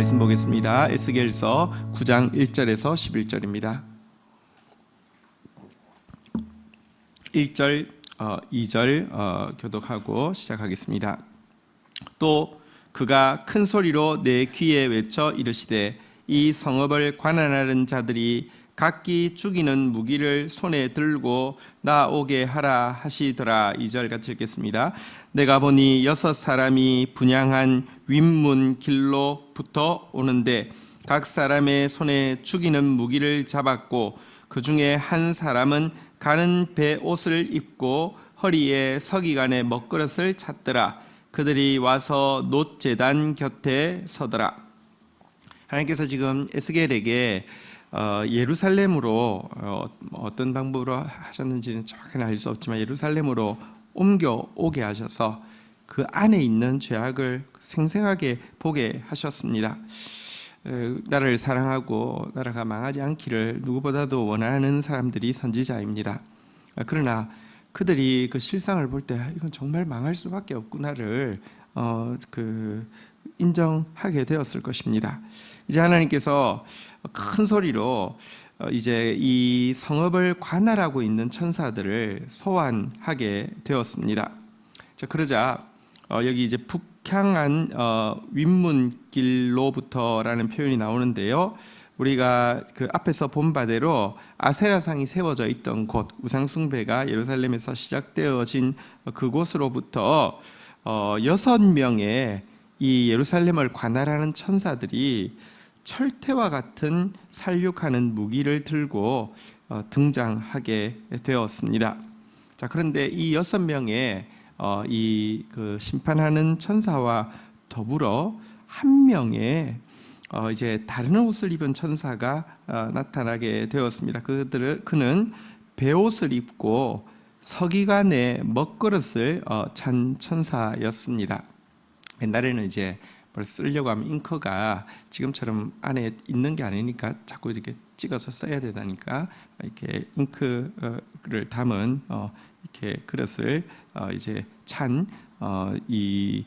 말씀 보겠습니다. 에스겔서 9장 1절에서 11절입니다. 1절, 2절 교독하고 시작하겠습니다. 또 그가 큰 소리로 내 귀에 외쳐 이르시되 이 성읍을 관할하는 자들이 각기 죽이는 무기를 손에 들고 나오게 하라 하시더라. 2절 같이 읽겠습니다. 내가 보니 6사람이 분향한 윗문 길로부터 오는데 각 사람의 손에 죽이는 무기를 잡았고 그 중에 한 사람은 가는 배 옷을 입고 허리에 서기관의 먹그릇을 찼더라. 그들이 와서 놋제단 곁에 서더라. 하나님께서 지금 에스겔에게 예루살렘으로 어떤 방법으로 하셨는지는 정확히는 알 수 없지만 예루살렘으로 옮겨오게 하셔서 그 안에 있는 죄악을 생생하게 보게 하셨습니다. 나라를 사랑하고 나라가 망하지 않기를 누구보다도 원하는 사람들이 선지자입니다. 그러나 그들이 그 실상을 볼 때 이건 정말 망할 수밖에 없구나를 인정하게 되었을 것입니다. 이제 하나님께서 큰 소리로 이제 이 성읍을 관할하고 있는 천사들을 소환하게 되었습니다. 자, 그러자 여기 이제 북향한 윗문길로부터라는 표현이 나오는데요. 우리가 그 앞에서 본 바대로 아세라상이 세워져 있던 곳, 우상숭배가 예루살렘에서 시작되어진 그곳으로부터 6명의 이 예루살렘을 관할하는 천사들이 철퇴와 같은 살육하는 무기를 들고 등장하게 되었습니다. 자, 그런데 이 6명의 이 심판하는 천사와 더불어 한 명의 이제 다른 옷을 입은 천사가 나타나게 되었습니다. 그는 베옷을 입고 서기관의 먹그릇을 찬 천사였습니다. 옛날에는 이제 뭘 쓰려고 하면 잉크가 지금처럼 안에 있는 게 아니니까 자꾸 이렇게 찍어서 써야 되다니까 이렇게 잉크를 담은 이렇게 그릇을 이제 찬 이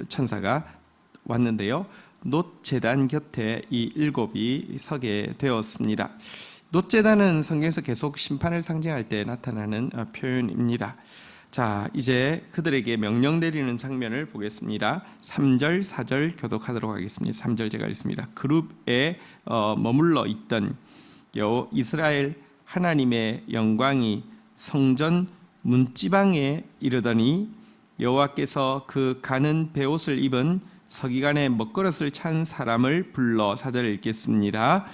천사가 왔는데요. 놋제단 곁에 이 7이 서게 되었습니다. 놋제단은 성경에서 계속 심판을 상징할 때 나타나는 표현입니다. 자, 이제 그들에게 명령 내리는 장면을 보겠습니다. 3절, 4절 교독하도록 하겠습니다. 3절 제가 읽습니다. 그룹에 머물러 있던 이스라엘 하나님의 영광이 성전 문지방에 이르더니 여호와께서 그 가는 베옷을 입은 서기관의 먹그릇을 찬 사람을 불러 4절 읽겠습니다.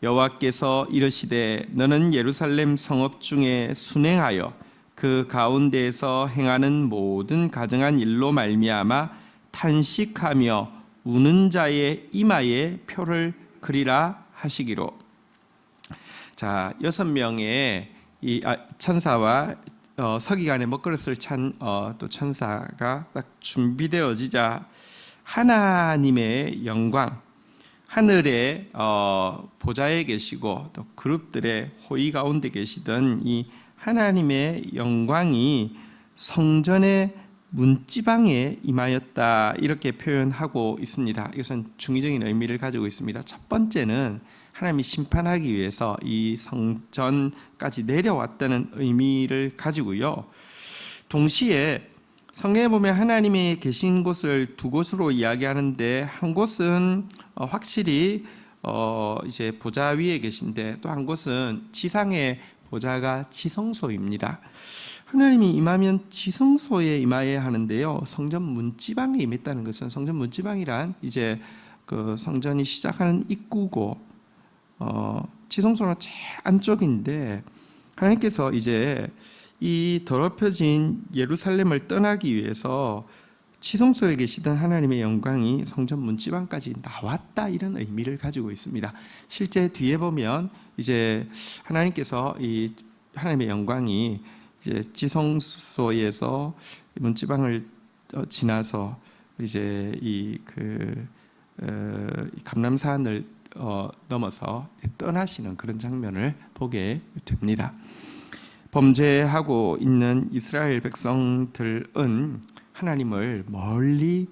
여호와께서 이르시되 너는 예루살렘 성읍 중에 순행하여 그 가운데에서 행하는 모든 가증한 일로 말미암아 탄식하며 우는 자의 이마에 표를 그리라 하시기로. 자, 6명의 이 천사와 서기관의 먹그릇을 찬 또 천사가 딱 준비되어지자 하나님의 영광, 하늘의 보좌에 계시고 또 그룹들의 호의 가운데 계시던 이 하나님의 영광이 성전의 문지방에 임하였다, 이렇게 표현하고 있습니다. 이것은 중의적인 의미를 가지고 있습니다. 첫 번째는 하나님이 심판하기 위해서 이 성전까지 내려왔다는 의미를 가지고요. 동시에 성경에 보면 하나님이 계신 곳을 두 곳으로 이야기하는데 한 곳은 확실히 이제 보좌 위에 계신데 또 한 곳은 지상의 보좌가 지성소입니다. 하나님이 임하면 지성소에 임하여야 하는데요. 성전 문지방에 임했다는 것은, 성전 문지방이란 이제 그 성전이 시작하는 입구고 지성소는 제일 안쪽인데 하나님께서 이제 이 더럽혀진 예루살렘을 떠나기 위해서 지성소에 계시던 하나님의 영광이 성전 문지방까지 나왔다, 이런 의미를 가지고 있습니다. 실제 뒤에 보면 이제 하나님께서 이 하나님의 영광이 이제 지성소에서 문지방을 지나서 이제 이 감람산을 넘어서 떠나시는 그런 장면을 보게 됩니다. 범죄하고 있는 이스라엘 백성들은 하나님을 멀리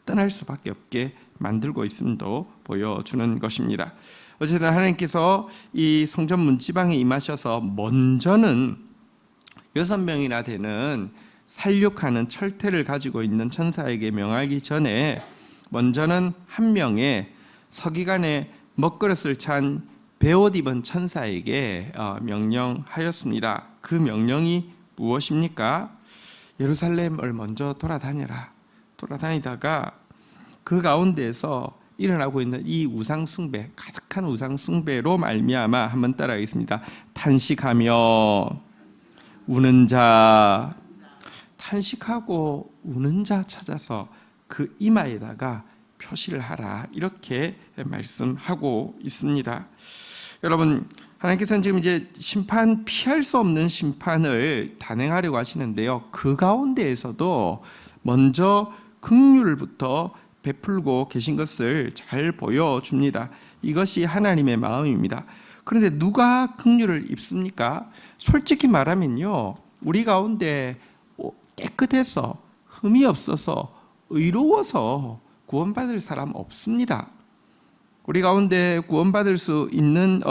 떠날 수밖에 없게 만들고 있음도 보여주는 것입니다. 어쨌든 하나님께서 이 성전 문지방에 임하셔서 먼저는 6명이나 되는 살육하는 철퇴를 가지고 있는 천사에게 명하기 전에 먼저는 한 명의 서기관의 먹그릇을 찬 베옷 입은 천사에게 명령하였습니다. 그 명령이 무엇입니까? 예루살렘을 먼저 돌아다니다가 그 가운데에서 일어나고 있는 이 우상 숭배, 가득한 우상 숭배로 말미암아 한번 따라하겠습니다. 탄식하며 우는 자, 탄식하고 우는 자 찾아서 그 이마에다가 표시를 하라, 이렇게 말씀하고 있습니다. 여러분, 하나님께서는 지금 이제 피할 수 없는 심판을 단행하려고 하시는데요, 그 가운데에서도 먼저 긍휼부터 베풀고 계신 것을 잘 보여줍니다. 이것이 하나님의 마음입니다. 그런데 누가 긍휼을 입습니까? 솔직히 말하면요, 우리 가운데 깨끗해서 흠이 없어서 의로워서 구원받을 사람 없습니다. 우리 가운데 구원받을 수 있는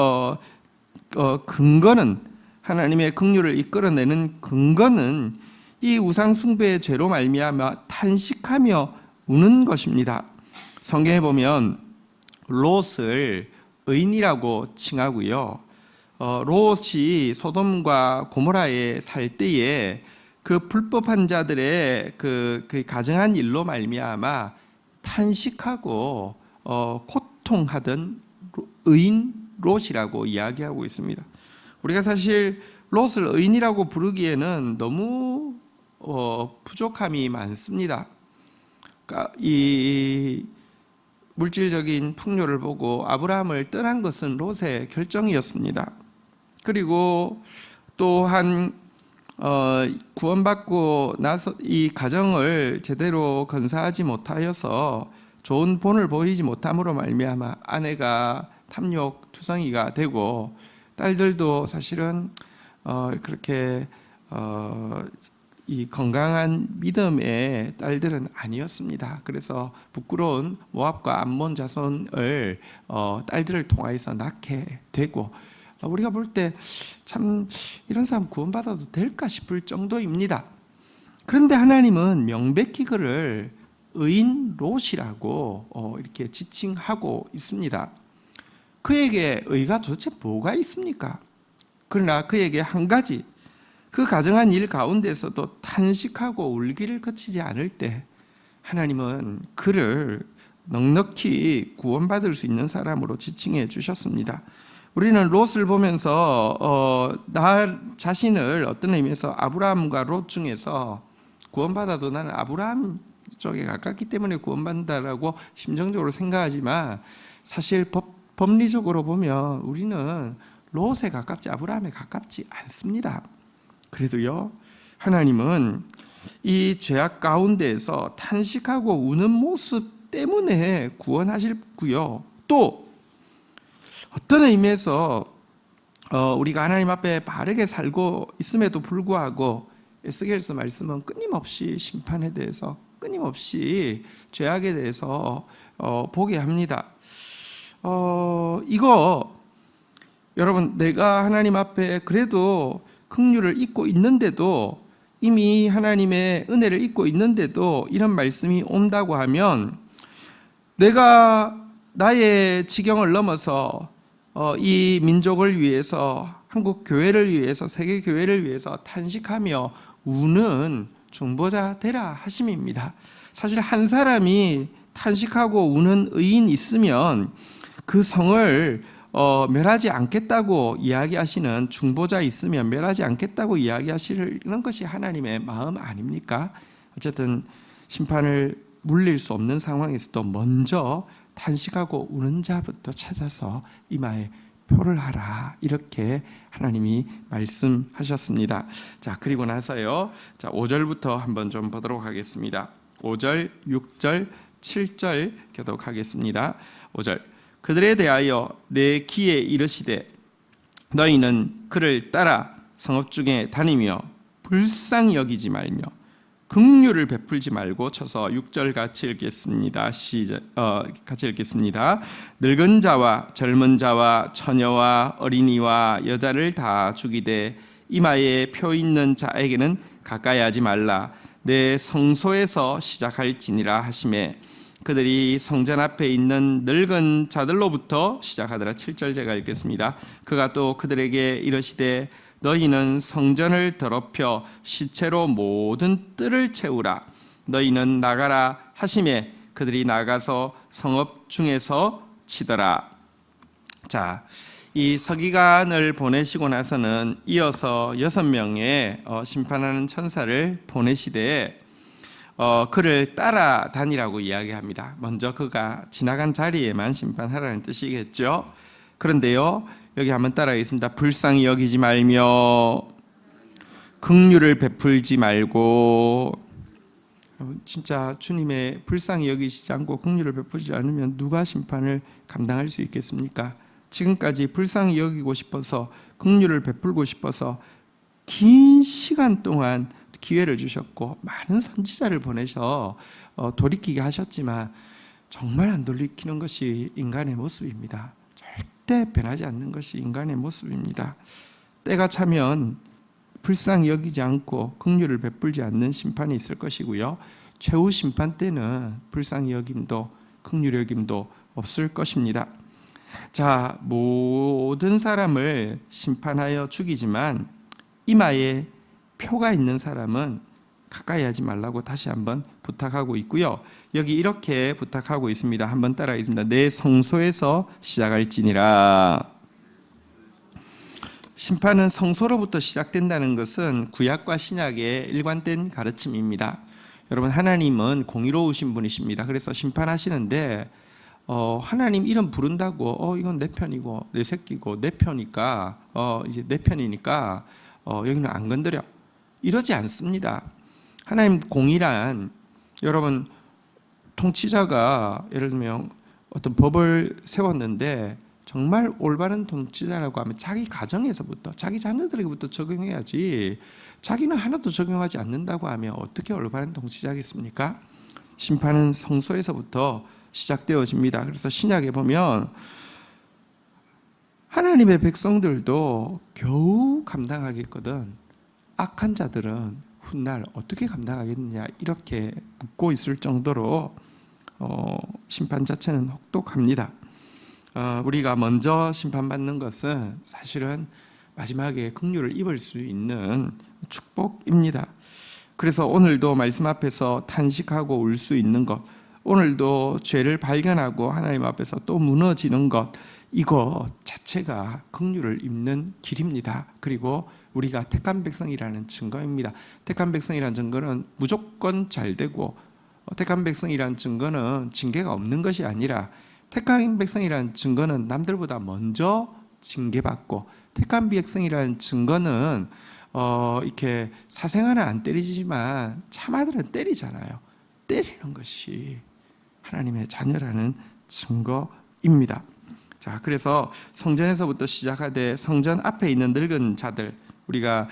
근거는, 하나님의 긍휼을 이끌어내는 근거는 이 우상 숭배의 죄로 말미암아 탄식하며 우는 것입니다. 성경에 보면 롯을 의인이라고 칭하고요, 롯이 소돔과 고모라에 살 때에 그 불법한 자들의 그 가증한 일로 말미암아 탄식하고 고통하던 의인 롯이라고 이야기하고 있습니다. 우리가 사실 롯을 의인이라고 부르기에는 너무 부족함이 많습니다. 그러니까 이 물질적인 풍요를 보고 아브라함을 떠난 것은 롯의 결정이었습니다. 그리고 또한 구원받고 나서 이 가정을 제대로 건사하지 못하여서 좋은 본을 보이지 못함으로 말미암아 아내가 탐욕투성이가 되고, 딸들도 사실은 그렇게 이 건강한 믿음의 딸들은 아니었습니다. 그래서 부끄러운 모압과 암몬 자손을 딸들을 통하여서 낳게 되고, 우리가 볼 때 참 이런 사람 구원받아도 될까 싶을 정도입니다. 그런데 하나님은 명백히 그를 의인 롯이라고 이렇게 지칭하고 있습니다. 그에게 의가 도대체 뭐가 있습니까? 그러나 그에게 한 가지, 그 가정한 일 가운데서도 탄식하고 울기를 그치지 않을 때 하나님은 그를 넉넉히 구원받을 수 있는 사람으로 지칭해 주셨습니다. 우리는 롯을 보면서 나 자신을 어떤 의미에서 아브라함과 롯 중에서 구원받아도 나는 아브라함 쪽에 가깝기 때문에 구원받는다라고 심정적으로 생각하지만, 사실 법리적으로 보면 우리는 롯에 가깝지 아브라함에 가깝지 않습니다. 그래도요, 하나님은 이 죄악 가운데에서 탄식하고 우는 모습 때문에 구원하시고요, 또 어떤 의미에서 우리가 하나님 앞에 바르게 살고 있음에도 불구하고 에스겔서 말씀은 끊임없이 심판에 대해서, 끊임없이 죄악에 대해서 보게 합니다. 이거 여러분, 내가 하나님 앞에 그래도 긍휼을 잊고 있는데도, 이미 하나님의 은혜를 잊고 있는데도 이런 말씀이 온다고 하면, 내가 나의 지경을 넘어서 이 민족을 위해서, 한국 교회를 위해서, 세계 교회를 위해서 탄식하며 우는 중보자 되라 하심입니다. 사실 한 사람이 탄식하고 우는 의인이 있으면 그 성을 멸하지 않겠다고 이야기하시는 중보자 있으면 멸하지 않겠다고 이야기하시는 것이 하나님의 마음 아닙니까? 어쨌든 심판을 물릴 수 없는 상황에서도 먼저 탄식하고 우는 자부터 찾아서 이마에 표를 하라, 이렇게 하나님이 말씀하셨습니다. 자, 그리고 나서요, 자, 5절부터 한번 좀 보도록 하겠습니다. 5절, 6절, 7절 교독하겠습니다. 5절, 그들에 대하여 내 귀에 이르시되 너희는 그를 따라 성읍 중에 다니며 불쌍히 여기지 말며 긍휼을 베풀지 말고 쳐서 6절 같이 읽겠습니다. 같이 읽겠습니다. 늙은 자와 젊은 자와 처녀와 어린이와 여자를 다 죽이되 이마에 표 있는 자에게는 가까이 하지 말라. 내 성소에서 시작할지니라 하시매 그들이 성전 앞에 있는 늙은 자들로부터 시작하더라. 7절 제가 읽겠습니다. 그가 또 그들에게 이르시되 너희는 성전을 더럽혀 시체로 모든 뜰을 채우라. 너희는 나가라 하시매 그들이 나가서 성읍 중에서 치더라. 자, 이 서기관을 보내시고 나서는 이어서 6명의 심판하는 천사를 보내시되 그를 따라다니라고 이야기합니다. 먼저 그가 지나간 자리에만 심판하라는 뜻이겠죠. 그런데요, 여기 한번 따라하겠습니다. 불쌍히 여기지 말며 긍휼을 베풀지 말고. 진짜 주님의 불쌍히 여기시지 않고 긍휼을 베풀지 않으면 누가 심판을 감당할 수 있겠습니까? 지금까지 불쌍히 여기고 싶어서 긍휼을 베풀고 싶어서 긴 시간 동안 기회를 주셨고 많은 선지자를 보내서 돌이키게 하셨지만 정말 안 돌이키는 것이 인간의 모습입니다. 절대 변하지 않는 것이 인간의 모습입니다. 때가 차면 불쌍히 여기지 않고 긍휼을 베풀지 않는 심판이 있을 것이고요. 최후 심판 때는 불쌍히 여김도 긍휼히 여김도 없을 것입니다. 자, 모든 사람을 심판하여 죽이지만 이마에 표가 있는 사람은 가까이 하지 말라고 다시 한번 부탁하고 있고요. 여기 이렇게 부탁하고 있습니다. 한번 따라하겠습니다. 내 성소에서 시작할지니라. 심판은 성소로부터 시작된다는 것은 구약과 신약의 일관된 가르침입니다. 여러분, 하나님은 공의로우신 분이십니다. 그래서 심판하시는데 하나님 이름 부른다고 이건 내 편이고 내 새끼고 내 편이니까 이제 내 편이니까 여기는 안 건드려, 이러지 않습니다. 하나님 공의란, 여러분, 통치자가 예를 들면 어떤 법을 세웠는데 정말 올바른 통치자라고 하면 자기 가정에서부터 자기 자녀들에게부터 적용해야지, 자기는 하나도 적용하지 않는다고 하면 어떻게 올바른 통치자겠습니까? 심판은 성소에서부터 시작되어집니다. 그래서 신약에 보면 하나님의 백성들도 겨우 감당하겠거든 악한 자들은 훗날 어떻게 감당하겠느냐 이렇게 묻고 있을 정도로 심판 자체는 혹독합니다. 우리가 먼저 심판받는 것은 사실은 마지막에 긍휼을 입을 수 있는 축복입니다. 그래서 오늘도 말씀 앞에서 탄식하고 울 수 있는 것, 오늘도 죄를 발견하고 하나님 앞에서 또 무너지는 것, 이거 자체가 긍휼을 입는 길입니다. 그리고 우리가 택한 백성이라는 증거입니다. 택한 백성이라는 증거는 무조건 잘 되고, 택한 백성이라는 증거는 징계가 없는 것이 아니라, 택한 백성이라는 증거는 남들보다 먼저 징계받고, 택한 백성이라는 증거는 이렇게 사생활은 안 때리지만 참아들은 때리잖아요. 때리는 것이 하나님의 자녀라는 증거입니다. 자, 그래서 성전에서부터 시작하되 성전 앞에 있는 늙은 자들, 우리가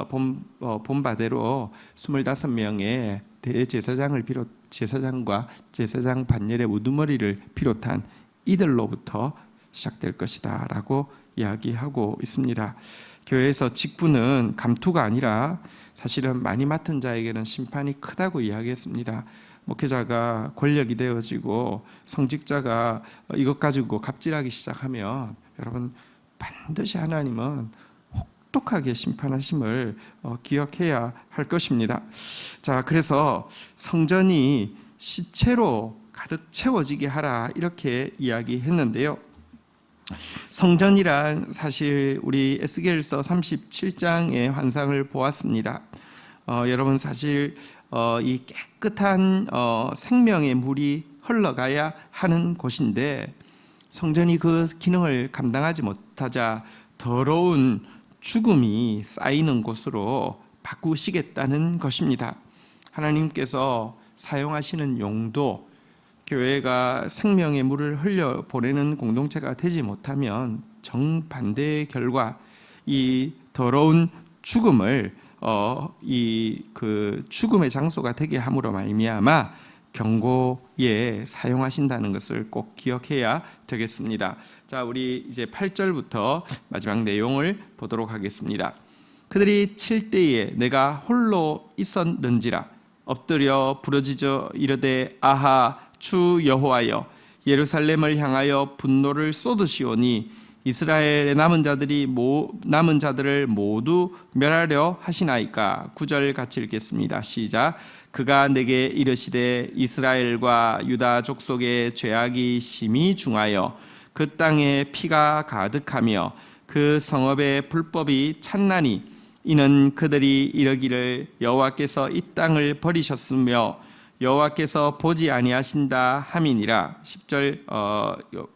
본 바대로 25명의 제사장과 제사장 반열의 우두머리를 비롯한 이들로부터 시작될 것이다 라고 이야기하고 있습니다. 교회에서 직분은 감투가 아니라 사실은 많이 맡은 자에게는 심판이 크다고 이야기했습니다. 목회자가 권력이 되어지고 성직자가 이것 가지고 갑질하기 시작하면 여러분 반드시 하나님은 혹독하게 심판하심을 기억해야 할 것입니다. 자, 그래서 성전이 시체로 가득 채워지게 하라 이렇게 이야기했는데요. 성전이란 사실 우리 에스겔서 37장의 환상을 보았습니다. 여러분 사실 이 깨끗한 생명의 물이 흘러가야 하는 곳인데 성전이 그 기능을 감당하지 못하자 더러운 죽음이 쌓이는 곳으로 바꾸시겠다는 것입니다. 하나님께서 사용하시는 용도, 교회가 생명의 물을 흘려보내는 공동체가 되지 못하면 정반대의 결과, 이 더러운 죽음을 이 그 죽음의 장소가 되게 함으로 말미암아 경고에 사용하신다는 것을 꼭 기억해야 되겠습니다. 자, 우리 이제 8절부터 마지막 내용을 보도록 하겠습니다. 그들이 칠 때에 내가 홀로 있었는지라 엎드려 부르짖어 이르되 아하 주 여호와여 예루살렘을 향하여 분노를 쏟으시오니 이스라엘의 남은 자들을 모두 멸하려 하시나이까. 9절 같이 읽겠습니다. 시작. 그가 내게 이르시되 이스라엘과 유다 족속의 죄악이 심히 중하여 그 땅에 피가 가득하며 그 성읍의 불법이 찬나니 이는 그들이 이르기를 여호와께서 이 땅을 버리셨으며 여호와께서 보지 아니하신다 함이니라. 10절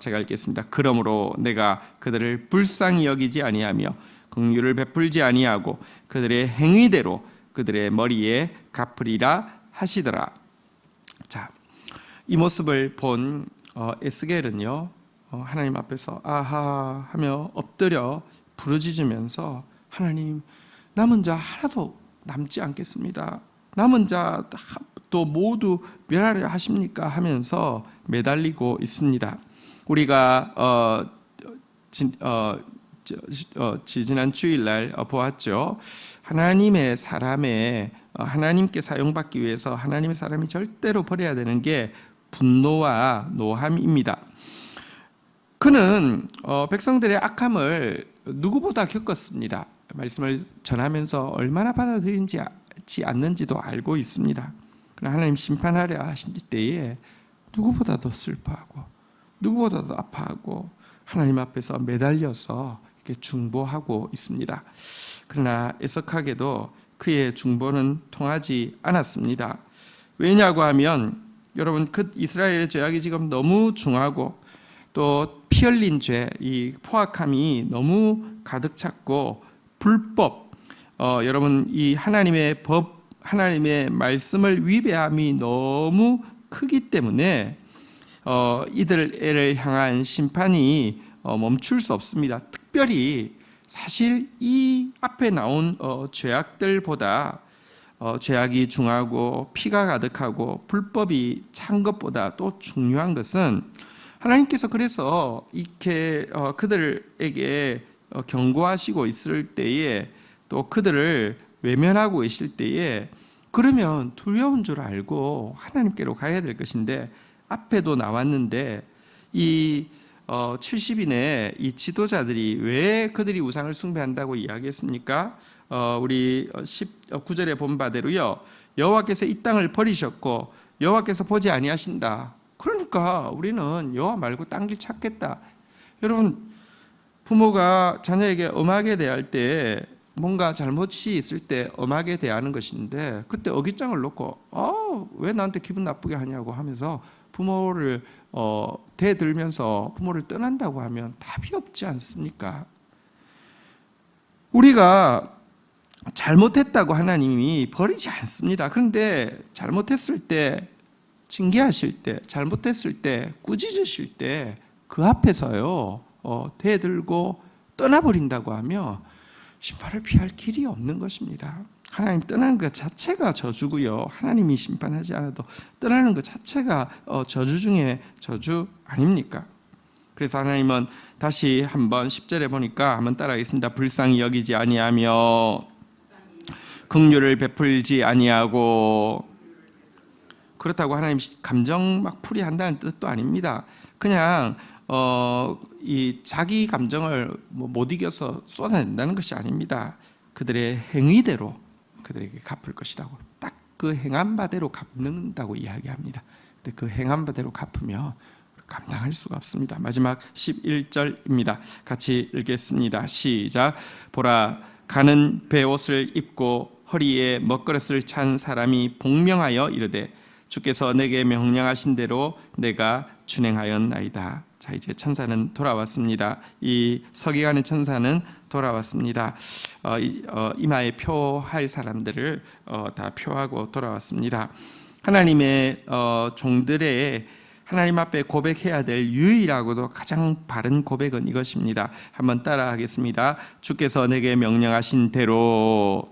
제가 읽겠습니다. 그러므로 내가 그들을 불쌍히 여기지 아니하며 긍휼을 베풀지 아니하고 그들의 행위대로 그들의 머리에 갚으리라 하시더라. 자, 이 모습을 본 에스겔은요, 하나님 앞에서 아하 하며 엎드려 부르짖으면서 하나님, 남은 자 하나도 남지 않겠습니다. 남은 자도 모두 멸하려 하십니까? 하면서 매달리고 있습니다. 우리가 지난 주일날 보았죠. 하나님의 사람의 하나님께 사용받기 위해서 하나님의 사람이 절대로 버려야 되는 게 분노와 노함입니다. 그는 백성들의 악함을 누구보다 겪었습니다. 말씀을 전하면서 얼마나 받아들이지 않는지도 알고 있습니다. 그러나 하나님 심판하려 하실 때에 누구보다도 슬퍼하고 누구보다도 아파하고 하나님 앞에서 매달려서 이렇게 중보하고 있습니다. 그러나 애석하게도 그의 중보는 통하지 않았습니다. 왜냐고 하면 여러분, 그 이스라엘의 죄악이 지금 너무 중하고 또 피 흘린 죄, 이 포악함이 너무 가득 찼고 불법, 여러분 이 하나님의 법, 하나님의 말씀을 위배함이 너무 크기 때문에 이들을 향한 심판이 멈출 수 없습니다. 특별히 사실 이 앞에 나온 죄악들보다 죄악이 중하고 피가 가득하고 불법이 찬 것보다 또 중요한 것은 하나님께서 그래서 이렇게 그들에게 경고하시고 있을 때에 또 그들을 외면하고 계실 때에 그러면 두려운 줄 알고 하나님께로 가야 될 것인데 앞에도 나왔는데 이 70인의 이 지도자들이 왜 그들이 우상을 숭배한다고 이야기했습니까? 우리 19절에 본 바대로요, 여호와께서 이 땅을 버리셨고 여호와께서 보지 아니하신다. 그러니까 우리는 여호와 말고 딴 길 찾겠다. 여러분, 부모가 자녀에게 엄하게 대할 때 뭔가 잘못이 있을 때 엄하게 대하는 것인데 그때 어깃장을 놓고 왜 나한테 기분 나쁘게 하냐고 하면서 부모를 대들면서 부모를 떠난다고 하면 답이 없지 않습니까? 우리가 잘못했다고 하나님이 버리지 않습니다. 그런데 잘못했을 때, 징계하실 때, 잘못했을 때, 꾸짖으실 때 그 앞에서요 대들고 떠나버린다고 하면 심판을 피할 길이 없는 것입니다. 하나님 떠나는 것 자체가 저주고요, 하나님이 심판하지 않아도 떠나는 것 자체가 저주 중에 저주 아닙니까? 그래서 하나님은 다시 한번 10절에 보니까 한번 따라하겠습니다. 불쌍히 여기지 아니하며 긍휼을 베풀지 아니하고. 그렇다고 하나님 감정 막 풀이한다는 뜻도 아닙니다. 그냥 이 자기 감정을 못 이겨서 쏟아낸다는 것이 아닙니다. 그들의 행위대로 그들에게 갚을 것이라고, 딱 그 행한 바대로 갚는다고 이야기합니다. 근데 그 행한 바대로 갚으면 감당할 수가 없습니다. 마지막 11절입니다. 같이 읽겠습니다. 시작. 보라, 가는 베옷을 입고 허리에 먹그릇을 찬 사람이 복명하여 이르되 주께서 내게 명령하신 대로 내가 준행하였나이다. 자, 이제 천사는 돌아왔습니다. 이 서기관의 천사는 돌아왔습니다. 이마에 표할 사람들을 다 표하고 돌아왔습니다. 하나님의 종들의 하나님 앞에 고백해야 될 유일하고도 가장 바른 고백은 이것입니다. 한번 따라하겠습니다. 주께서 내게 명령하신 대로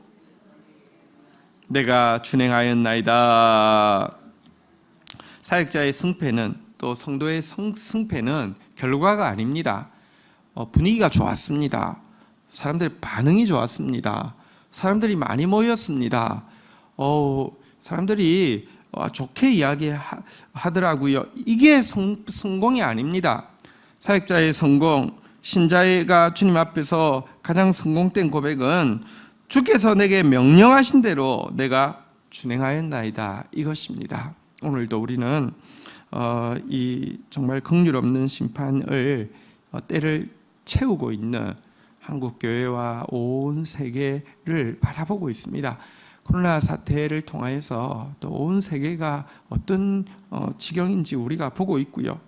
내가 준행하였나이다. 사역자의 승패는, 또 성도의 승패는 결과가 아닙니다. 분위기가 좋았습니다. 사람들의 반응이 좋았습니다. 사람들이 많이 모였습니다. 사람들이 좋게 이야기하더라고요. 이게 성공이 아닙니다. 사역자의 성공, 신자가 주님 앞에서 가장 성공된 고백은 주께서 내게 명령하신 대로 내가 준행하였나이다, 이것입니다. 오늘도 우리는 이 정말 긍휼 없는 심판을 때를 채우고 있는 한국 교회와 온 세계를 바라보고 있습니다. 코로나 사태를 통하여서 또 온 세계가 어떤 지경인지 우리가 보고 있고요.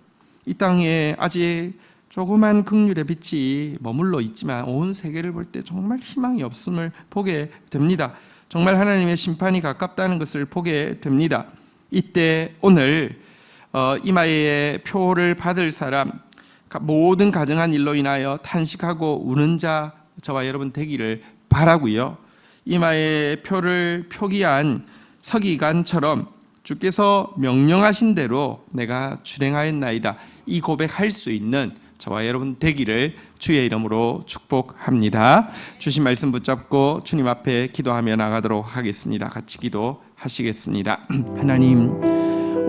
이 땅에 아직 조그만 긍휼의 빛이 머물러 있지만 온 세계를 볼 때 정말 희망이 없음을 보게 됩니다. 정말 하나님의 심판이 가깝다는 것을 보게 됩니다. 이때 오늘 이마에 표를 받을 사람, 모든 가정한 일로 인하여 탄식하고 우는 자 저와 여러분 되기를 바라고요. 이마에 표를 표기한 서기관처럼 주께서 명령하신 대로 내가 준행하였나이다, 이 고백할 수 있는 저와 여러분 되기를 주의 이름으로 축복합니다. 주신 말씀 붙잡고 주님 앞에 기도하며 나가도록 하겠습니다. 같이 기도하시겠습니다. 하나님,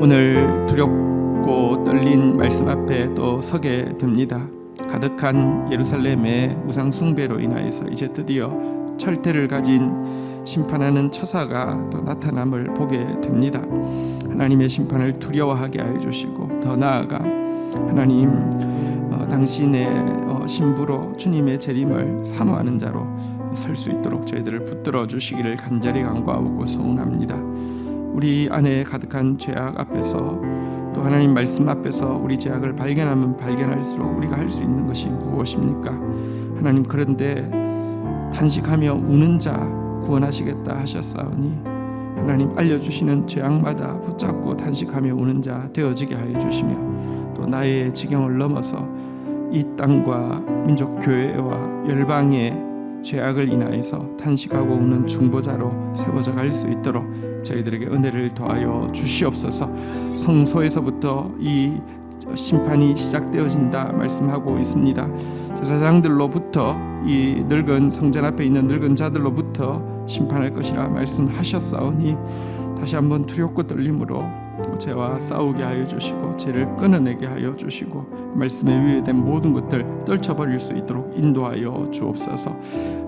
오늘 두렵고 떨린 말씀 앞에 또 서게 됩니다. 가득한 예루살렘의 우상 숭배로 인하여서 이제 드디어 철퇴를 가진 심판하는 처사가 또 나타남을 보게 됩니다. 하나님의 심판을 두려워하게 하여 주시고, 더 나아가 하나님 당신의 신부로 주님의 재림을 사모하는 자로 설 수 있도록 저희들을 붙들어 주시기를 간절히 간구하고 소원합니다. 우리 안에 가득한 죄악 앞에서, 또 하나님 말씀 앞에서 우리 죄악을 발견하면 발견할수록 우리가 할 수 있는 것이 무엇입니까? 하나님, 그런데 탄식하며 우는 자 구원하시겠다 하셨사오니 하나님, 알려주시는 죄악마다 붙잡고 탄식하며 우는 자 되어지게 하여 주시며, 또 나의 지경을 넘어서 이 땅과 민족 교회와 열방의 죄악을 인하여서 탄식하고 우는 중보자로 세워져 갈 수 있도록 저희들에게 은혜를 더하여 주시옵소서. 성소에서부터 이 심판이 시작되어진다 말씀하고 있습니다. 제사장들로부터, 이 늙은 성전 앞에 있는 늙은 자들로부터 심판할 것이라 말씀하셨사오니 다시 한번 두렵고 떨림으로 죄와 싸우게 하여 주시고 죄를 끊어내게 하여 주시고 말씀에 위배된 모든 것들 떨쳐버릴 수 있도록 인도하여 주옵소서.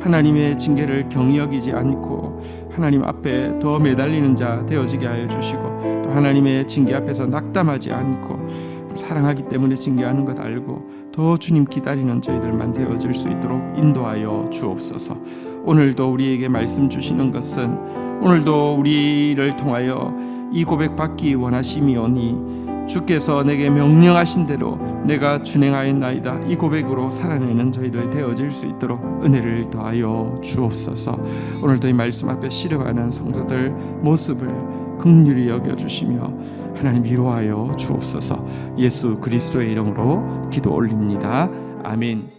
하나님의 징계를 경히 여기지 않고 하나님 앞에 더 매달리는 자 되어지게 하여 주시고, 또 하나님의 징계 앞에서 낙담하지 않고 사랑하기 때문에 징계하는 것 알고 더 주님 기다리는 저희들만 되어질 수 있도록 인도하여 주옵소서. 오늘도 우리에게 말씀 주시는 것은, 오늘도 우리를 통하여 이 고백 받기 원하심이오니 주께서 내게 명령하신 대로 내가 준행하였나이다, 이 고백으로 살아내는 저희들 되어질 수 있도록 은혜를 더하여 주옵소서. 오늘도 이 말씀 앞에 씨름하는 성도들 모습을 긍휼히 여겨주시며 하나님 위로하여 주옵소서. 예수 그리스도의 이름으로 기도 올립니다. 아멘.